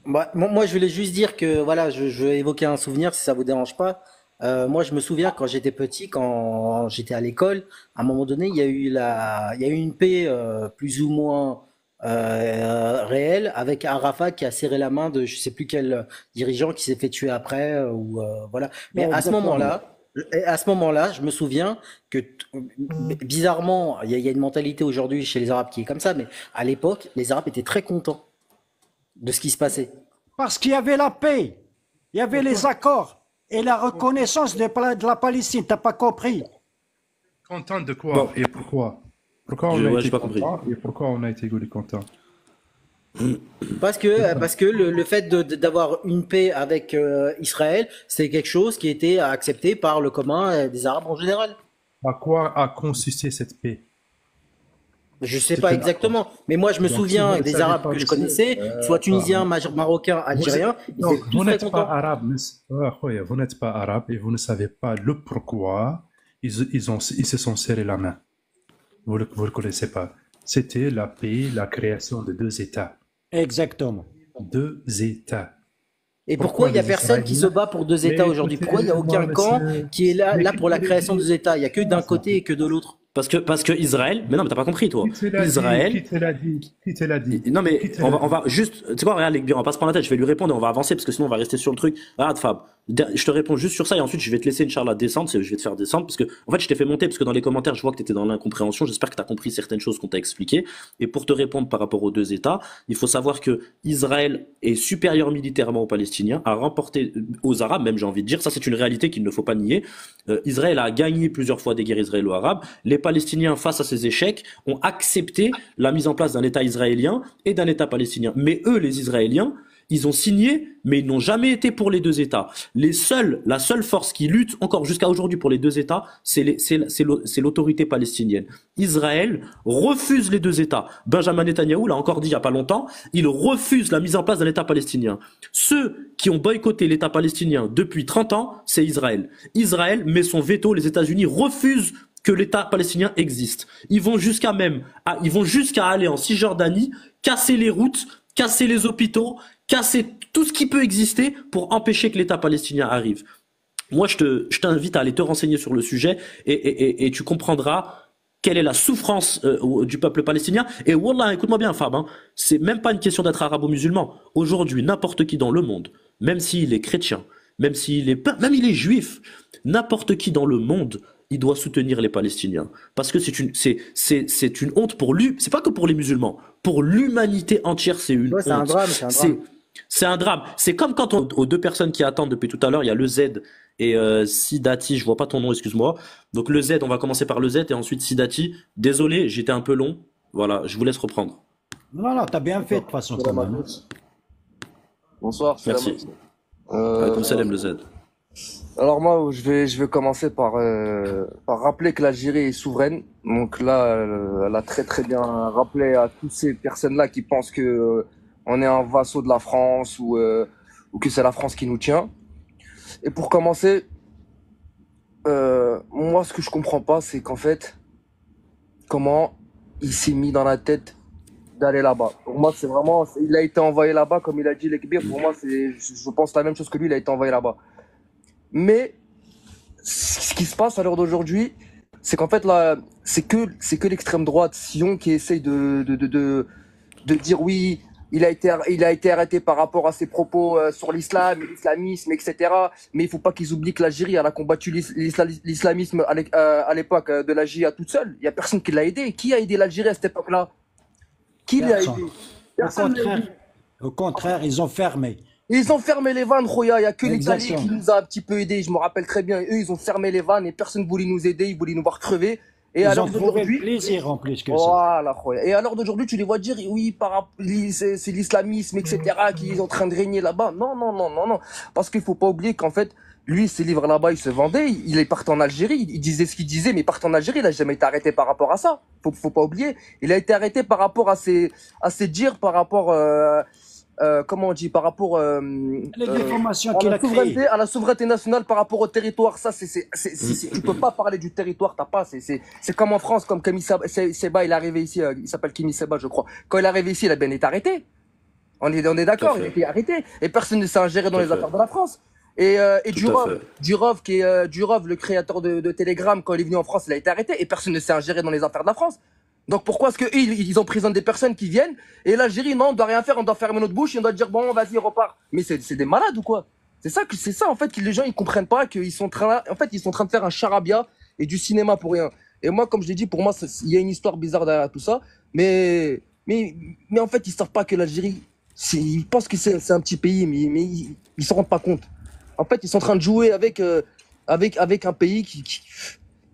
Bah, moi, je voulais juste dire que voilà, je vais évoquer un souvenir si ça vous dérange pas. Moi, je me souviens quand j'étais petit, quand j'étais à l'école, à un moment donné, il y a eu une paix plus ou moins réelle avec Arafat qui a serré la main de je sais plus quel dirigeant qui s'est fait tuer après ou voilà. Mais Ouais, à ce exactement. moment-là, je me souviens que bizarrement, il y a une mentalité aujourd'hui chez les Arabes qui est comme ça, mais à l'époque, les Arabes étaient très contents de ce qui se passait. Parce qu'il y avait la paix, il y avait les Pourquoi? accords et la reconnaissance de la Palestine. T'as pas compris? Content de quoi Bon, et pourquoi? Pourquoi on a ouais, j'ai été pas compris. content et pourquoi on a été content? Parce que le fait d'avoir une paix avec Israël, c'est quelque chose qui était accepté par le commun des Arabes en général. À quoi a consisté cette paix? Je sais pas C'était à quoi? exactement, mais moi je me Donc, si vous souviens ne des savez Arabes pas que je laisser, connaissais, soit tunisiens, marocains, vous algériens, ils donc, étaient vous tous très n'êtes pas contents. arabe, vous n'êtes pas arabe et vous ne savez pas le pourquoi ils se sont serrés la main. Vous le connaissez pas. C'était la paix, la création de deux États. Exactement. Deux États. Et pourquoi Pourquoi il y a les personne qui se Israéliens? bat pour deux Mais États aujourd'hui? écoutez, Pourquoi il y a aucun camp qui est mais là qui pour te la l'a création de dit? deux États? Il y a que d'un Ça. côté et que de l'autre. Parce que Israël, mais non, mais t'as pas compris, toi. Qui te l'a dit? Qui Israël, te l'a dit? Qui te l'a dit? non, mais Qui te l'a on dit? va juste, tu sais quoi, regarde, les on va pas se prendre la tête, je vais lui répondre et on va avancer parce que sinon on va rester sur le truc. Regarde, Fab, je te réponds juste sur ça et ensuite je vais te laisser, Inch'Allah, descendre, je vais te faire descendre parce que, en fait, je t'ai fait monter parce que dans les commentaires, je vois que t'étais dans l'incompréhension, j'espère que t'as compris certaines choses qu'on t'a expliquées. Et pour te répondre par rapport aux deux États, il faut savoir que Israël est supérieur militairement aux Palestiniens, a remporté aux Arabes, même j'ai envie de dire, ça c'est une réalité qu'il ne faut pas nier. Israël a gagné plusieurs fois des guerres israélo-arabes. Les Palestiniens, face à ces échecs, ont accepté la mise en place d'un État israélien et d'un État palestinien. Mais eux, les Israéliens, ils ont signé, mais ils n'ont jamais été pour les deux États. La seule force qui lutte encore jusqu'à aujourd'hui pour les deux États, c'est l'autorité palestinienne. Israël refuse les deux États. Benjamin Netanyahou l'a encore dit il y a pas longtemps, il refuse la mise en place d'un État palestinien. Ceux qui ont boycotté l'État palestinien depuis 30 ans, c'est Israël. Israël met son veto, les États-Unis refusent que l'État palestinien existe. Ils vont jusqu'à aller en Cisjordanie, casser les routes, casser les hôpitaux, casser tout ce qui peut exister pour empêcher que l'État palestinien arrive. Moi, je t'invite à aller te renseigner sur le sujet et tu comprendras quelle est la souffrance du peuple palestinien. Et Wallah, écoute-moi bien, Fab, hein, c'est même pas une question d'être arabo-musulman. Aujourd'hui, n'importe qui dans le monde, même s'il est chrétien, même il est juif, n'importe qui dans le monde, il doit soutenir les Palestiniens. Parce que c'est une honte pour lui, c'est pas que pour les musulmans, pour l'humanité entière, c'est une Ouais, c'est un honte. drame, c'est un drame. C'est, c'est un drame. C'est comme quand aux deux personnes qui attendent depuis tout à l'heure, il y a le Z et Sidati, je vois pas ton nom, excuse-moi. Donc le Z, on va commencer par le Z et ensuite Sidati. Désolé, j'étais un peu long. Voilà, je vous laisse reprendre. Non, non, t'as bien fait de toute façon quand Salam à même, hein. tous. Bonsoir, salam à Merci. tous. Alaykoum Euh, salam le Z. alors moi, je vais commencer par rappeler que l'Algérie est souveraine. Donc là, elle a très très bien rappelé à toutes ces personnes-là qui pensent que on est un vassau de la France ou que c'est la France qui nous tient. Et pour commencer, moi, ce que je comprends pas, c'est qu'en fait, comment il s'est mis dans la tête d'aller là-bas. Pour moi, c'est vraiment, il a été envoyé là-bas, comme il a dit l'Ekbir. Pour moi, je pense la même chose que lui, il a été envoyé là-bas. Mais ce qui se passe à l'heure d'aujourd'hui, c'est qu'en fait là, c'est que l'extrême droite Sion qui essaye de dire oui, il a été arrêté par rapport à ses propos sur l'islam, l'islamisme, etc. Mais il faut pas qu'ils oublient que l'Algérie elle a combattu l'islamisme à l'époque de la GIA toute seule. Il y a personne qui l'a aidé. Qui a aidé l'Algérie à cette époque-là? Qui l'a Personne. aidé? Au Personne l'a aidé. contraire, au contraire, ils ont fermé. Ils ont fermé les vannes, Khoya. Il y a que l'Italie qui Exactement. nous a un petit peu aidés. Je me rappelle très bien. Eux, ils ont fermé les vannes et personne voulait nous aider. Ils voulaient nous voir crever. Et à Ils l'heure ont trouvé le d'aujourd'hui, plaisir en plus que ça. voilà, Khoya. Et à l'heure d'aujourd'hui, tu les vois dire, oui, c'est l'islamisme, etc., qui est en train de régner là-bas. Non, non, non, non, non. Parce qu'il faut pas oublier qu'en fait, lui, ses livres là-bas, il se vendait. Il est parti en Algérie. Il disait ce qu'il disait, mais parti en Algérie, il a jamais été arrêté par rapport à ça. Faut pas oublier. Il a été arrêté par rapport à ses dires, par rapport, comment on dit, par rapport Les déformations qu'il a créées. à la souveraineté nationale par rapport au territoire. Ça, tu peux pas parler du territoire. T'as pas. C'est comme en France, comme Seba, il est arrivé ici. Il s'appelle Kimi Seba, je crois. Quand il est arrivé ici, il a bien été arrêté. On est Tout à d'accord, il a fait. été arrêté. Et personne ne s'est ingéré dans Tout à les fait. affaires de la France. Et Tout à fait. Durov, Durov, le créateur de Telegram, quand il est venu en France, il a été arrêté. Et personne ne s'est ingéré dans les affaires de la France. Donc pourquoi est-ce qu'ils emprisonnent des personnes qui viennent et l'Algérie, non, on doit rien faire, on doit fermer notre bouche et on doit dire bon, vas-y, repars. Mais c'est des malades ou quoi? C'est ça en fait que les gens ils comprennent pas qu'ils sont en train, en fait, ils sont en train de faire un charabia et du cinéma pour rien. Et moi, comme je l'ai dit, pour moi, il y a une histoire bizarre derrière tout ça. Mais, mais, mais en fait, ils savent pas que l'Algérie, ils pensent que c'est un petit pays, mais ils s'en rendent pas compte. En fait, ils sont en train de jouer avec un pays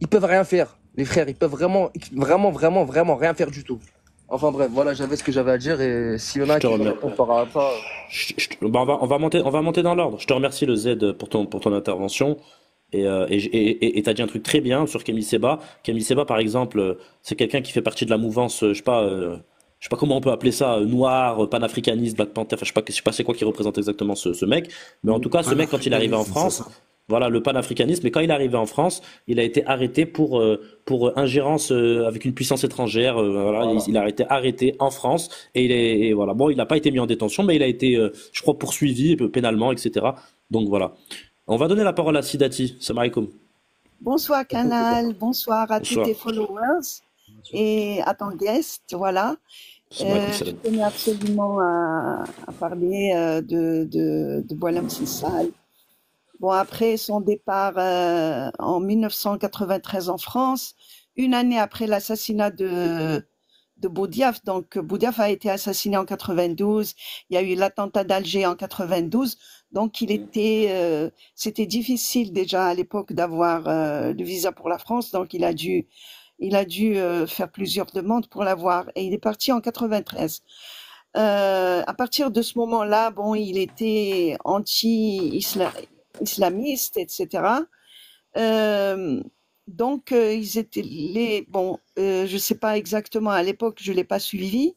ils peuvent rien faire. Les frères, ils peuvent vraiment rien faire du tout. Enfin bref, voilà, j'avais ce que j'avais à dire et s'il y en Je a te qui veulent remercie. répondre par rapport à ça, Bah, on va monter dans l'ordre. Je te remercie le Z pour ton intervention. Et t'as dit un truc très bien sur Kémy Séba. Kémy Séba, par exemple, c'est quelqu'un qui fait partie de la mouvance, je sais pas comment on peut appeler ça, noir, panafricaniste, Black Panther, enfin, je sais pas c'est quoi qui représente exactement ce mec. Mais en tout cas, ce mec, quand il est arrivé en Panafricanisme, c'est France, ça. voilà, le panafricanisme, mais quand il est arrivé en France, il a été arrêté pour ingérence avec une puissance étrangère. Voilà, voilà. il a été arrêté en France et voilà. Bon, il n'a pas été mis en détention, mais il a été, je crois, poursuivi pénalement, etc. Donc voilà. On va donner la parole à Sidati. Salam alaikum. Bonsoir Canal, bonsoir à tous Bonsoir. tes followers et à ton guest, voilà. Salam alaikum, Je salam. tenais absolument à parler de Boualem Sansal. Bon, après son départ en 1993 en France, une année après l'assassinat de Boudiaf, donc Boudiaf a été assassiné en 92, il y a eu l'attentat d'Alger en 92, donc c'était difficile déjà à l'époque d'avoir le visa pour la France, donc il a dû faire plusieurs demandes pour l'avoir et il est parti en 93. À partir de ce moment-là, bon, il était anti-islamiste, etc. Donc, ils étaient je sais pas exactement à l'époque, je l'ai pas suivi,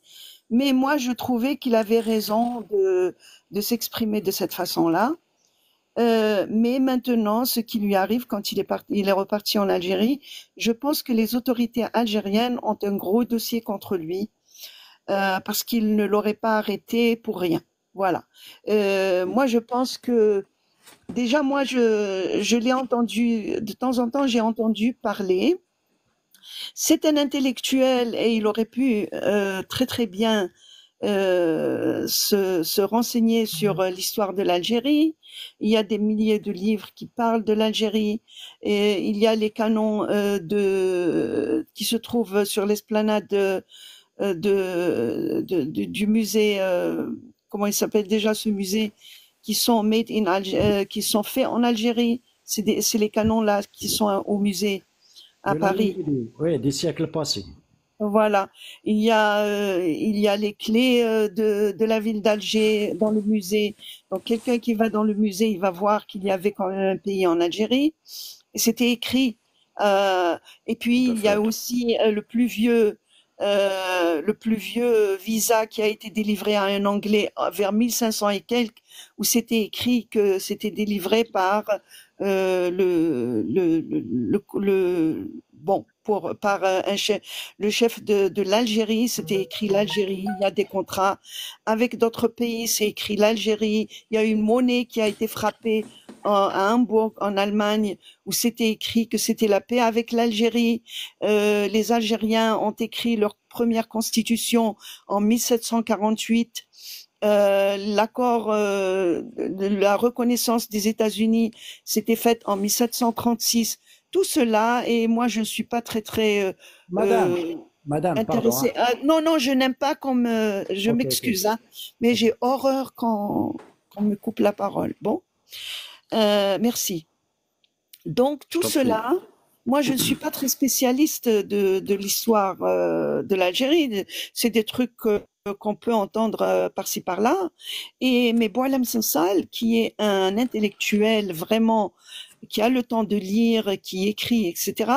mais moi, je trouvais qu'il avait raison de s'exprimer de cette façon-là. Mais maintenant, ce qui lui arrive quand il est reparti en Algérie, je pense que les autorités algériennes ont un gros dossier contre lui parce qu'ils ne l'auraient pas arrêté pour rien. Voilà. Moi, je pense que déjà, moi, je l'ai entendu de temps en temps, j'ai entendu parler. C'est un intellectuel et il aurait pu très très bien se renseigner sur l'histoire de l'Algérie. Il y a des milliers de livres qui parlent de l'Algérie et il y a les canons qui se trouvent sur l'esplanade du musée. Comment il s'appelle déjà ce musée? Qui sont qui sont faits en Algérie. C'est les canons là qui sont au musée à De Paris. oui, des siècles passés. Voilà, il y a les clés de la ville d'Alger dans le musée. Donc quelqu'un qui va dans le musée, il va voir qu'il y avait quand même un pays en Algérie. Et c'était écrit. Et puis Tout à il y a fait. aussi le plus vieux visa qui a été délivré à un Anglais vers 1500 et quelques, où c'était écrit que c'était délivré par le chef de l'Algérie. C'était écrit l'Algérie. Il y a des contrats avec d'autres pays, c'est écrit l'Algérie. Il y a une monnaie qui a été frappée à Hambourg, en Allemagne, où c'était écrit que c'était la paix avec l'Algérie. Les Algériens ont écrit leur première constitution en 1748. L'accord de la reconnaissance des États-Unis s'était fait en 1736. Tout cela, et moi je ne suis pas très Madame, euh, madame, pardon. intéressée. Non, je n'aime pas je Ok, m'excuse, hein, mais ok. j'ai horreur quand on me coupe la parole. Bon, merci. Donc Je tout t'en prie. cela, moi je ne suis pas très spécialiste de l'histoire de l'Algérie. C'est des trucs qu'on peut entendre par-ci par-là. Mais Boualem Sansal, qui est un intellectuel vraiment, qui a le temps de lire, qui écrit, etc.,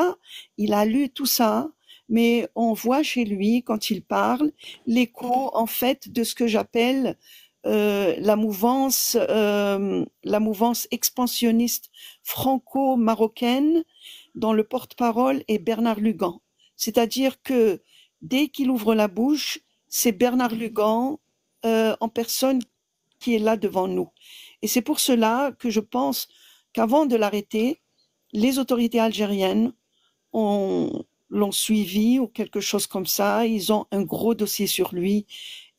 il a lu tout ça, mais on voit chez lui, quand il parle, l'écho, en fait, de ce que j'appelle la mouvance expansionniste franco-marocaine, dont le porte-parole est Bernard Lugan. C'est-à-dire que dès qu'il ouvre la bouche, c'est Bernard Lugan en personne qui est là devant nous. Et c'est pour cela que je pense qu'avant de l'arrêter, les autorités algériennes l'ont suivi ou quelque chose comme ça. Ils ont un gros dossier sur lui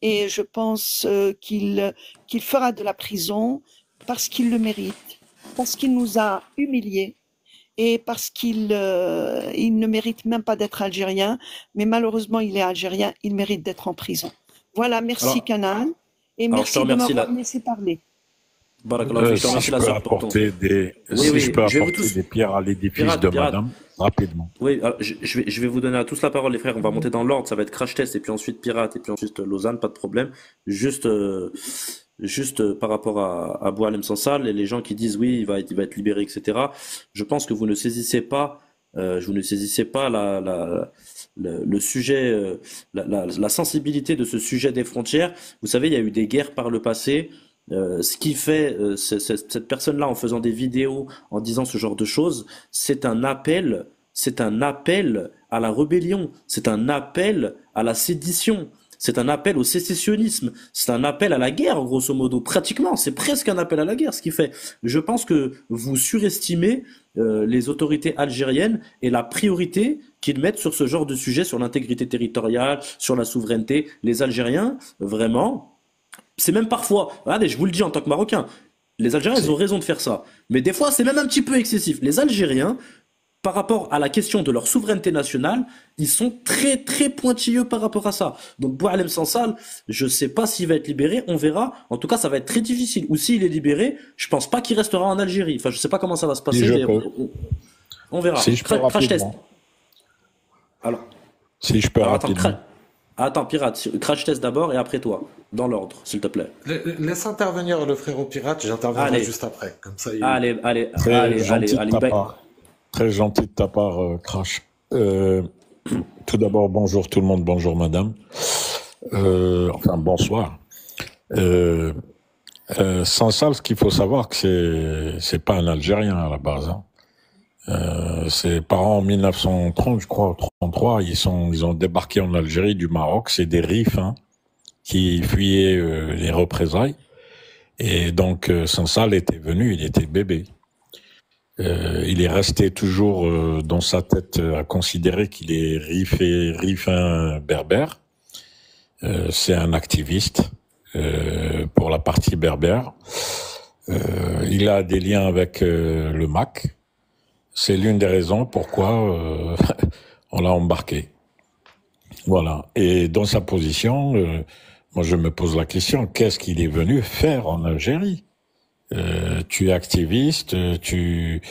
et je pense qu'il fera de la prison parce qu'il le mérite, parce qu'il nous a humiliés et parce qu'il ne mérite même pas d'être algérien, mais malheureusement il est algérien, il mérite d'être en prison. Voilà, merci Canaan et alors, merci de m'avoir laissé parler. Barakallahu fik, je te Si remercie je la peux sœur pour ton... apporter des, Oui, si oui, je peux je vais vous apporter tous... des pierres à l'édifice Pirate, de pirate. madame, rapidement. Oui, alors, je vais vous donner à tous la parole, les frères. On va monter dans l'ordre. Ça va être Crash Test et puis ensuite Pirate et puis ensuite Lausanne, pas de problème. Juste par rapport à Abou Alem Sansal et les gens qui disent oui, il va être libéré, etc. Je pense que vous ne saisissez pas, le sujet, la sensibilité de ce sujet des frontières. Vous savez, il y a eu des guerres par le passé. Ce qui fait cette personne-là en faisant des vidéos, en disant ce genre de choses, c'est un appel à la rébellion, c'est un appel à la sédition, c'est un appel au sécessionnisme, c'est un appel à la guerre, grosso modo, pratiquement, c'est presque un appel à la guerre, ce qui fait. Je pense que vous surestimez les autorités algériennes et la priorité qu'ils mettent sur ce genre de sujet, sur l'intégrité territoriale, sur la souveraineté. Les Algériens, vraiment... C'est même parfois, regardez, je vous le dis en tant que Marocain, les Algériens, ils ont raison de faire ça. Mais des fois, c'est même un petit peu excessif. Les Algériens, par rapport à la question de leur souveraineté nationale, ils sont très, très pointilleux par rapport à ça. Donc, Boualem Sansal, je sais pas s'il va être libéré, on verra. En tout cas, ça va être très difficile. Ou s'il est libéré, je pense pas qu'il restera en Algérie. Enfin, je sais pas comment ça va se passer. Mais on verra. Si je peux Crash test. Alors, si je peux rapidement. Attends, Pirate, Crash Test d'abord et après toi, dans l'ordre, s'il te plaît. Laisse intervenir le frérot Pirate, j'interviendrai juste après. Comme ça, allez, Très gentil de ta part, Crash. Tout d'abord, bonjour tout le monde, bonjour madame. Enfin, bonsoir. Sansal, ce qu'il faut savoir, que c'est pas un Algérien à la base. Hein. Ses parents en 1930, je crois, 33, ils ont débarqué en Algérie du Maroc. C'est des Rifs qui fuyaient les représailles. Et donc, Sansal était venu, il était bébé. Il est resté toujours dans sa tête à considérer qu'il est Rifin berbère. C'est un activiste pour la partie berbère. Il a des liens avec le MAC. C'est l'une des raisons pourquoi on l'a embarqué. Voilà. Et dans sa position, moi je me pose la question, qu'est-ce qu'il est venu faire en Algérie? Tu es activiste, tu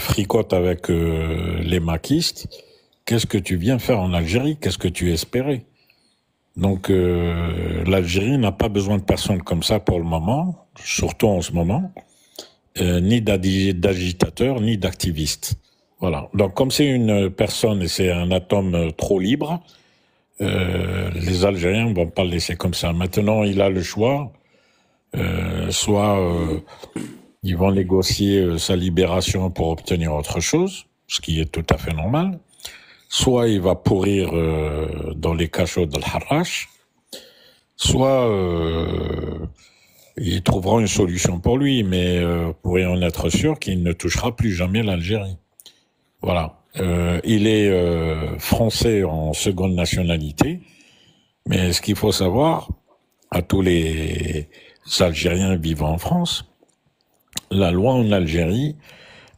fricotes avec les maquistes. Qu'est-ce que tu viens faire en Algérie? Qu'est-ce que tu espérais? Donc l'Algérie n'a pas besoin de personnes comme ça pour le moment, surtout en ce moment. Ni d'agitateur, ni d'activiste. Voilà. Donc, comme c'est une personne et c'est un atome trop libre, les Algériens ne vont pas le laisser comme ça. Maintenant, il a le choix. Soit ils vont négocier sa libération pour obtenir autre chose, ce qui est tout à fait normal. Soit il va pourrir dans les cachots de l'Harrach. Soit ils trouveront une solution pour lui, mais pourrait en être sûr qu'il ne touchera plus jamais l'Algérie. Voilà. Il est français en seconde nationalité, mais ce qu'il faut savoir, à tous les Algériens vivant en France, la loi en Algérie,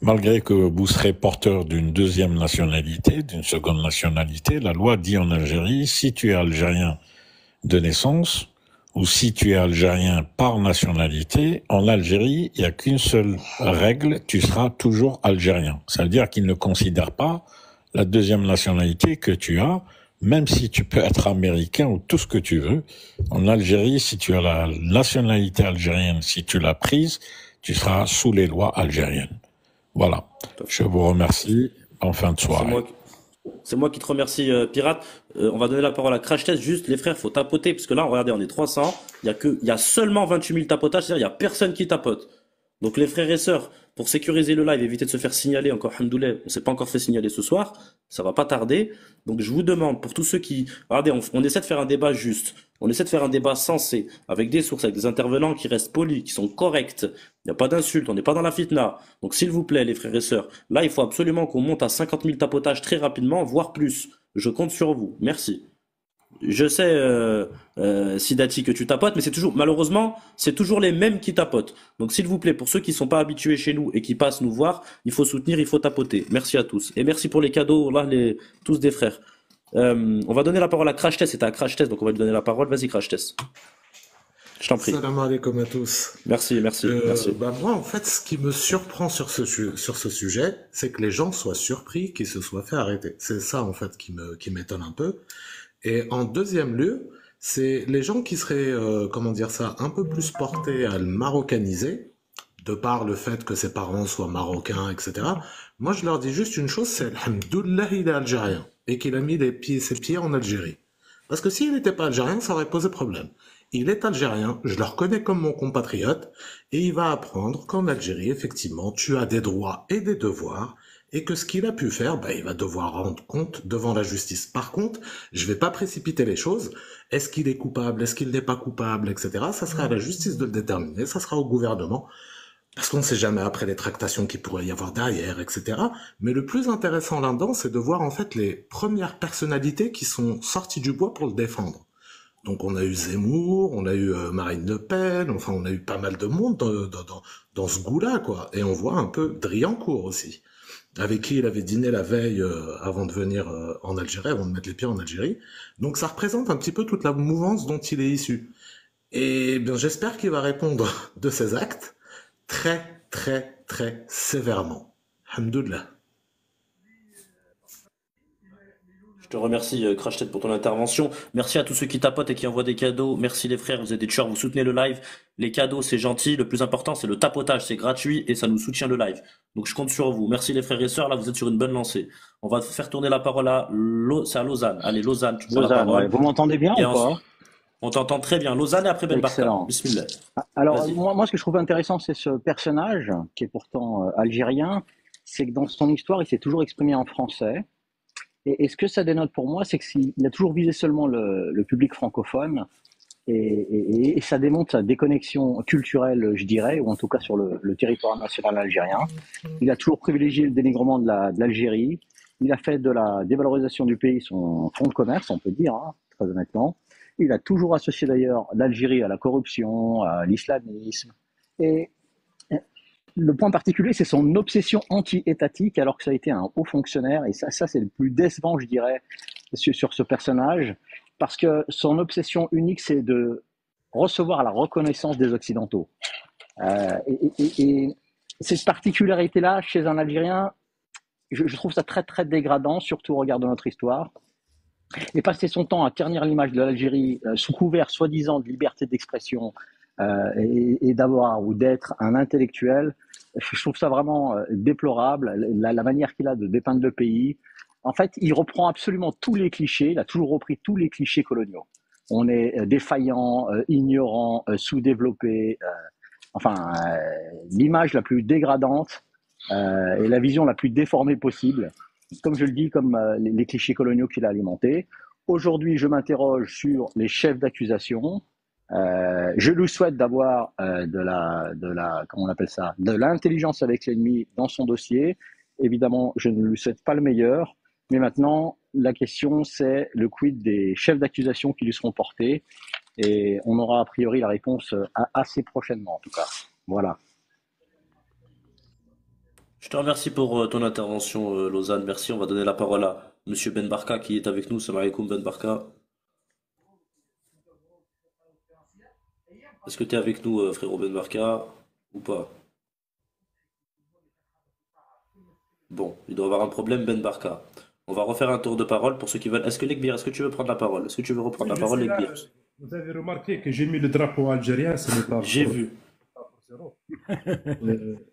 malgré que vous serez porteur d'une deuxième nationalité, d'une seconde nationalité, la loi dit en Algérie, si tu es algérien de naissance, ou si tu es algérien par nationalité, en Algérie, il n'y a qu'une seule règle, tu seras toujours algérien. Ça veut dire qu'ils ne considèrent pas la deuxième nationalité que tu as, même si tu peux être américain ou tout ce que tu veux. En Algérie, si tu as la nationalité algérienne, si tu l'as prise, tu seras sous les lois algériennes. Voilà. Je vous remercie. En fin de soirée. C'est moi qui te remercie, Pirate. On va donner la parole à Crash Test. Juste, les frères, faut tapoter, parce que là, regardez, on est 300. Il y a seulement 28 000 tapotages, c'est-à-dire il y a personne qui tapote. Donc les frères et sœurs, pour sécuriser le live, éviter de se faire signaler encore, hamdoulilah, on s'est pas encore fait signaler ce soir, ça va pas tarder. Donc je vous demande, pour tous ceux qui... Regardez, on essaie de faire un débat juste, on essaie de faire un débat sensé, avec des sources, avec des intervenants qui restent polis, qui sont corrects, il n'y a pas d'insultes, on n'est pas dans la fitna. Donc s'il vous plaît, les frères et sœurs, là il faut absolument qu'on monte à 50 000 tapotages très rapidement, voire plus. Je compte sur vous, merci. Je sais, Sidati, que tu tapotes, mais c'est toujours, malheureusement, c'est toujours les mêmes qui tapotent. Donc, s'il vous plaît, pour ceux qui sont pas habitués chez nous et qui passent nous voir, il faut soutenir, il faut tapoter. Merci à tous. Et merci pour les cadeaux, là, tous des frères. On va donner la parole à Crash Test. C'était à Crash Test, donc on va lui donner la parole. Vas-y, Crash Test. Je t'en prie. Salam alaikum à tous. Merci. Bah moi, en fait, ce qui me surprend sur ce sujet, c'est que les gens soient surpris qu'ils se soient fait arrêter. C'est ça, en fait, qui m'étonne un peu. Et en deuxième lieu, c'est les gens qui seraient, comment dire ça, un peu plus portés à le maroccaniser, de par le fait que ses parents soient marocains, etc. Moi, je leur dis juste une chose, c'est alhamdoulilah, il est algérien, et qu'il a mis ses pieds en Algérie. Parce que s'il n'était pas algérien, ça aurait posé problème. Il est algérien, je le reconnais comme mon compatriote, et il va apprendre qu'en Algérie, effectivement, tu as des droits et des devoirs, et que ce qu'il a pu faire, il va devoir rendre compte devant la justice. Par contre, je vais pas précipiter les choses. Est-ce qu'il est coupable, est-ce qu'il n'est pas coupable, etc. Ça sera à la justice de le déterminer, ça sera au gouvernement, parce qu'on ne sait jamais après les tractations qu'il pourrait y avoir derrière, etc. Mais le plus intéressant là-dedans, c'est de voir en fait les premières personnalités qui sont sorties du bois pour le défendre. Donc on a eu Zemmour, on a eu Marine Le Pen, enfin on a eu pas mal de monde dans ce goût-là, quoi. Et on voit un peu Driancourt aussi, avec qui il avait dîné la veille avant de venir en Algérie, avant de mettre les pieds en Algérie. Donc ça représente un petit peu toute la mouvance dont il est issu. Et bien j'espère qu'il va répondre de ses actes très, très, très sévèrement. Alhamdoulilah. Je te remercie, Crash Test, pour ton intervention. Merci à tous ceux qui tapotent et qui envoient des cadeaux. Merci les frères, vous êtes des tueurs, vous soutenez le live. Les cadeaux, c'est gentil. Le plus important, c'est le tapotage, c'est gratuit et ça nous soutient le live. Donc je compte sur vous. Merci les frères et sœurs, là vous êtes sur une bonne lancée. On va faire tourner la parole à, c'est à Lausanne. Allez, Lausanne, tu prends la parole. Ouais. Vous m'entendez bien ou pas? On t'entend très bien. Lausanne et après Ben Barka. Bismillah. Alors moi, ce que je trouve intéressant, c'est ce personnage qui est pourtant algérien. C'est que dans son histoire, il s'est toujours exprimé en français. Et ce que ça dénote pour moi, c'est qu'il a toujours visé seulement le public francophone, et ça démontre sa déconnexion culturelle, je dirais, ou en tout cas sur le territoire national algérien. Il a toujours privilégié le dénigrement de l'Algérie. Il a fait de la dévalorisation du pays son fonds de commerce, on peut dire, hein, très honnêtement. Il a toujours associé d'ailleurs l'Algérie à la corruption, à l'islamisme. Et le point particulier, c'est son obsession anti-étatique, alors que ça a été un haut fonctionnaire. Et ça c'est le plus décevant, je dirais, sur ce personnage, parce que son obsession unique, c'est de recevoir la reconnaissance des Occidentaux. Et cette particularité-là, chez un Algérien, je trouve ça très, très dégradant, surtout au regard de notre histoire. Et passer son temps à ternir l'image de l'Algérie sous couvert, soi-disant, de liberté d'expression, et d'avoir ou d'être un intellectuel, je trouve ça vraiment déplorable, la manière qu'il a de dépeindre le pays. En fait, il reprend absolument tous les clichés, il a toujours repris tous les clichés coloniaux. On est défaillant, ignorant, sous-développé, l'image la plus dégradante et la vision la plus déformée possible, comme je le dis, comme les clichés coloniaux qu'il a alimentés. Aujourd'hui, je m'interroge sur les chefs d'accusation. Je lui souhaite d'avoir comment on appelle ça, de l'intelligence avec l'ennemi dans son dossier. Évidemment, je ne lui souhaite pas le meilleur, mais maintenant, la question, c'est le quid des chefs d'accusation qui lui seront portés, et on aura a priori la réponse assez prochainement, en tout cas. Voilà. Je te remercie pour ton intervention, Lausanne. Merci. On va donner la parole à Monsieur Ben Barka qui est avec nous. Salam alaikum, Ben Barka. Est-ce que tu es avec nous, frérot Ben Barka, ou pas? Bon, il doit avoir un problème, Ben Barka. On va refaire un tour de parole pour ceux qui veulent. Est-ce que tu veux prendre la parole? Est-ce que tu veux reprendre la parole, Lekbir? Vous avez remarqué que j'ai mis le drapeau algérien, ce n'est pas... J'ai vu.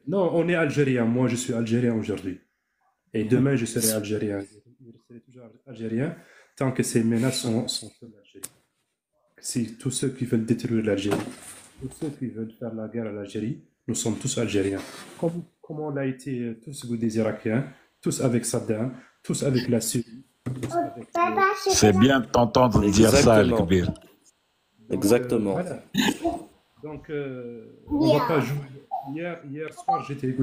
Non, on est algérien. Moi, je suis algérien aujourd'hui. Et demain, je serai algérien. Je serai toujours algérien tant que ces menaces sont sur l'Algérie. C'est tous ceux qui veulent détruire l'Algérie. tous ceux qui veulent faire la guerre à l'Algérie, nous sommes tous Algériens. Comme on l'a été tous des Irakiens, tous avec Saddam, tous avec la Syrie, tous avec... C'est bien de t'entendre dire ça, Exactement. Al-Kbir. Exactement. Voilà. Donc, on va pas jouer. Hier soir, j'étais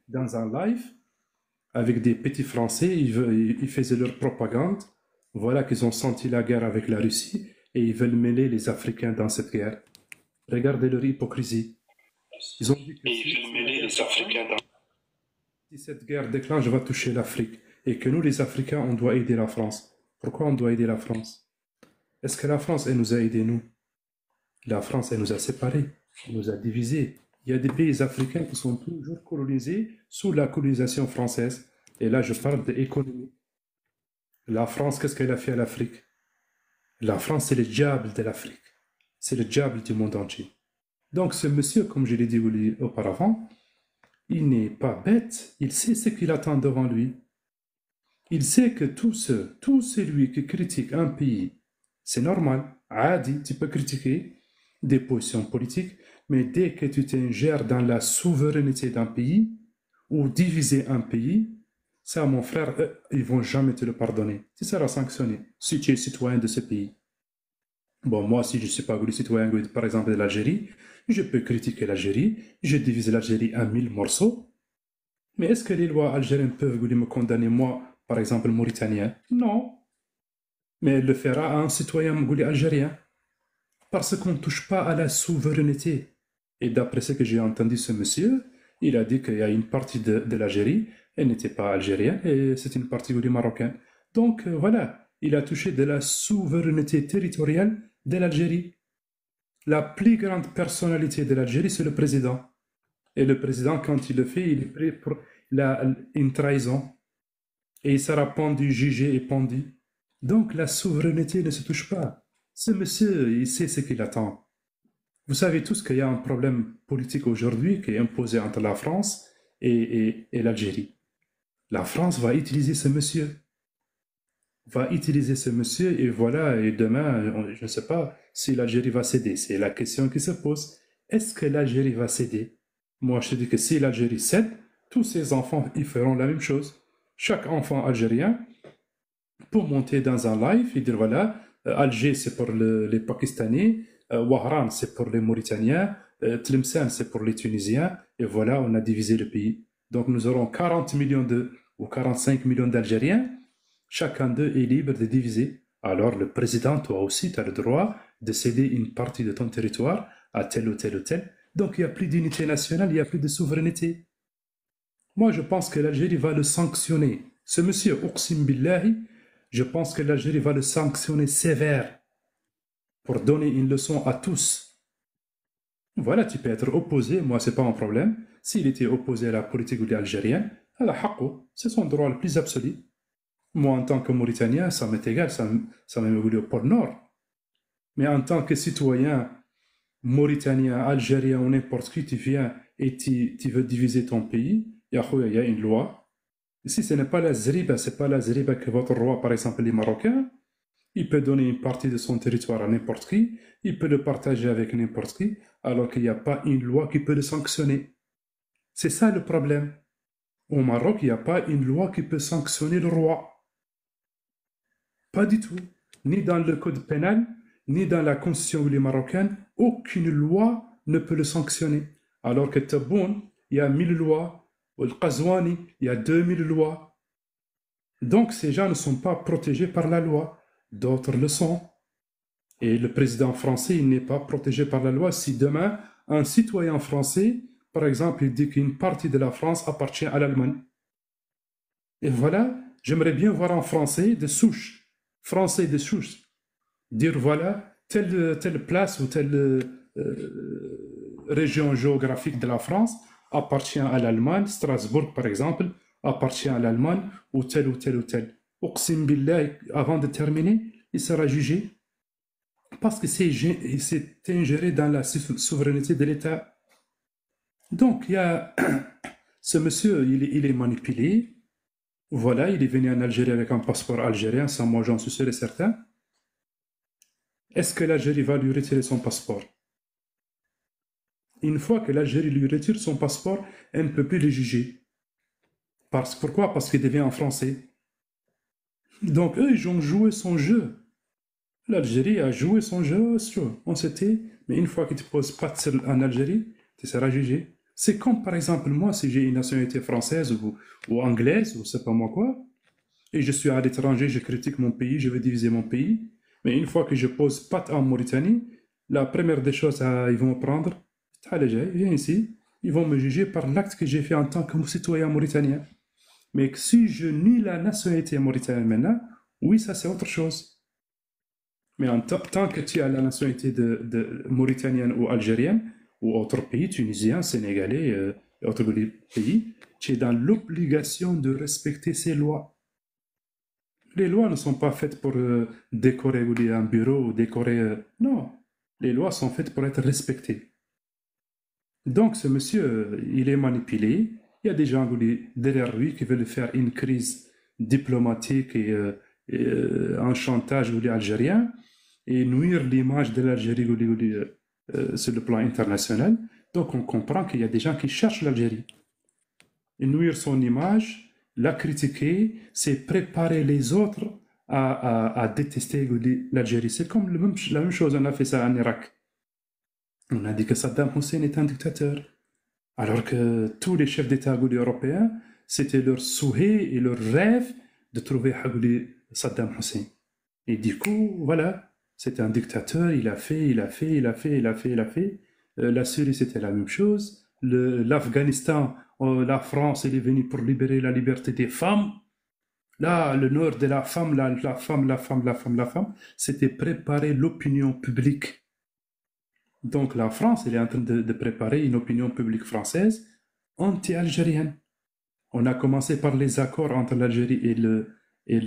dans un live avec des petits Français. Ils faisaient leur propagande. Voilà qu'ils ont senti la guerre avec la Russie et ils veulent mêler les Africains dans cette guerre. Regardez leur hypocrisie. Ils ont dit que si cette guerre déclenche, va toucher l'Afrique et que nous, les Africains, on doit aider la France. Pourquoi on doit aider la France? Est-ce que la France, elle nous a aidés, nous? La France, elle nous a séparés, elle nous a divisés. Il y a des pays africains qui sont toujours colonisés sous la colonisation française. Et là, je parle d'économie. La France, qu'est-ce qu'elle a fait à l'Afrique? La France, c'est le diable de l'Afrique. C'est le diable du monde entier. Donc, ce monsieur, comme je l'ai dit auparavant, il n'est pas bête, il sait ce qu'il attend devant lui. Il sait que tout celui qui critique un pays, c'est normal. Adi, tu peux critiquer des positions politiques, mais dès que tu t'ingères dans la souveraineté d'un pays ou diviser un pays, ça, mon frère, ils vont jamais te le pardonner. Tu seras sanctionné si tu es citoyen de ce pays. Bon, moi, si je ne suis pas le citoyen, par exemple, de l'Algérie, je peux critiquer l'Algérie, je divise l'Algérie en 1000 morceaux, mais est-ce que les lois algériennes peuvent me condamner, moi, par exemple, mauritanien? Non. Mais elle le fera à un citoyen algérien. Parce qu'on ne touche pas à la souveraineté. Et d'après ce que j'ai entendu ce monsieur, il a dit qu'il y a une partie de l'Algérie, elle n'était pas algérienne, et c'est une partie marocaine. Donc voilà, il a touché de la souveraineté territoriale de l'Algérie. La plus grande personnalité de l'Algérie, c'est le président. Et le président, quand il le fait, il est prêt pour une trahison. Et il sera pendu, jugé et pendu. Donc la souveraineté ne se touche pas. Ce monsieur, il sait ce qu'il attend. Vous savez tous qu'il y a un problème politique aujourd'hui qui est imposé entre la France et l'Algérie. La France va utiliser ce monsieur. Et voilà, et demain, je ne sais pas si l'Algérie va céder. C'est la question qui se pose. Est-ce que l'Algérie va céder? Moi, je te dis que si l'Algérie cède, tous ses enfants, ils feront la même chose. Chaque enfant algérien, pour monter dans un live et dire voilà, Alger c'est pour les Pakistanais, Wahran c'est pour les Mauritaniens, Tlemcen c'est pour les Tunisiens, et voilà, on a divisé le pays. Donc nous aurons 40 millions ou 45 millions d'Algériens, chacun d'eux est libre de diviser. Alors le président, toi aussi, tu as le droit de céder une partie de ton territoire à tel ou tel ou tel. Donc il n'y a plus d'unité nationale, il n'y a plus de souveraineté. Moi je pense que l'Algérie va le sanctionner. Ce monsieur, Uqsim Billahi, je pense que l'Algérie va le sanctionner sévère pour donner une leçon à tous. Voilà, tu peux être opposé, moi c'est pas un problème. S'il était opposé à la politique algérienne, c'est son droit le plus absolu. Moi en tant que Mauritanien, ça m'est égal, ça m'est au pôle Nord. Mais en tant que citoyen mauritanien, algérien ou n'importe qui, tu viens et tu veux diviser ton pays, il y a une loi. Si ce n'est pas la zriba, c'est pas la zriba que votre roi, par exemple les Marocains, il peut donner une partie de son territoire à n'importe qui, il peut le partager avec n'importe qui, alors qu'il n'y a pas une loi qui peut le sanctionner. C'est ça le problème. Au Maroc, il n'y a pas une loi qui peut sanctionner le roi. Pas du tout. Ni dans le code pénal, ni dans la constitution marocaine, aucune loi ne peut le sanctionner. Alors que Tebboune, il y a 1000 lois. Au Qazouani, il y a 2000 lois. Donc ces gens ne sont pas protégés par la loi. D'autres le sont. Et le président français, il n'est pas protégé par la loi. Si demain, un citoyen français, par exemple, il dit qu'une partie de la France appartient à l'Allemagne. Et voilà, j'aimerais bien voir un Français de souche, dire voilà, telle place ou telle région géographique de la France appartient à l'Allemagne, Strasbourg par exemple, appartient à l'Allemagne, ou tel ou tel ou tel. Uqsim billah, avant de terminer, il sera jugé parce que c'est ingéré dans la souveraineté de l'État. Donc, il y a ce monsieur, il est manipulé. Voilà, il est venu en Algérie avec un passeport algérien, ça moi j'en suis sûr et certain. Est-ce que l'Algérie va lui retirer son passeport? Une fois que l'Algérie lui retire son passeport, elle ne peut plus le juger. Pourquoi? Parce qu'il devient un Français. Donc eux, ils ont joué son jeu. L'Algérie a joué son jeu, on s'était, mais une fois que tu poses pas en Algérie, tu seras jugé. C'est comme par exemple moi, si j'ai une nationalité française ou anglaise, ou c'est pas moi quoi, et je suis à l'étranger, je critique mon pays, je veux diviser mon pays, mais une fois que je pose patte en Mauritanie, la première des choses, ils vont me prendre, viens ici, ils vont me juger par l'acte que j'ai fait en tant que citoyen mauritanien. Mais si je nie la nationalité mauritanienne maintenant, oui, ça c'est autre chose. Mais tant que tu as la nationalité de mauritanienne ou algérienne, ou autre pays, tunisien, sénégalais, autre pays, tu es dans l'obligation de respecter ces lois. Les lois ne sont pas faites pour décorer un bureau ou décorer... non, les lois sont faites pour être respectées. Donc ce monsieur, il est manipulé. Il y a des gens derrière lui qui veulent faire une crise diplomatique et un chantage algérien et nuire l'image de l'Algérie sur le plan international. Donc on comprend qu'il y a des gens qui cherchent l'Algérie. Et nuire son image, la critiquer, c'est préparer les autres à détester l'Algérie. C'est comme la même chose, on a fait ça en Irak. On a dit que Saddam Hussein est un dictateur. Alors que tous les chefs d'État européens, c'était leur souhait et leur rêve de trouver Saddam Hussein. Et du coup, voilà, c'était un dictateur, il a fait. La Syrie, c'était la même chose. L'Afghanistan, la France, elle est venue pour libérer la liberté des femmes. Là, le nord de la femme, c'était préparer l'opinion publique. Donc la France, elle est en train de préparer une opinion publique française anti-algérienne. On a commencé par les accords entre l'Algérie et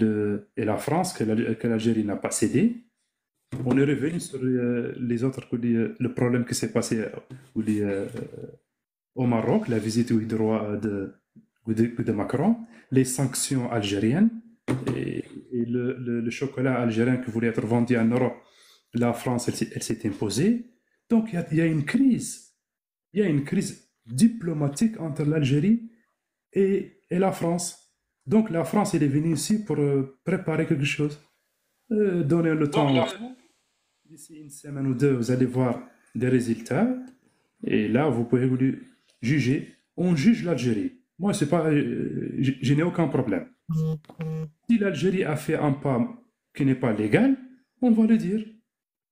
la France que l'Algérie n'a pas cédé. On est revenu sur les autres, le problème qui s'est passé au Maroc, la visite du roi de Macron, les sanctions algériennes et le chocolat algérien qui voulait être vendu en Europe. La France, elle s'est imposée. Donc il y a une crise. Il y a une crise diplomatique entre l'Algérie et la France. Donc la France, elle est venue ici pour préparer quelque chose. Donner le temps. D'ici une semaine ou deux, vous allez voir des résultats. Et là, vous pouvez vous juger. On juge l'Algérie. Moi, c'est pas, je n'ai aucun problème. Si l'Algérie a fait un pas qui n'est pas légal, on va le dire.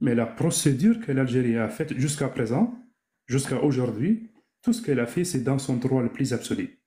Mais la procédure que l'Algérie a faite jusqu'à présent, jusqu'à aujourd'hui, tout ce qu'elle a fait, c'est dans son droit le plus absolu.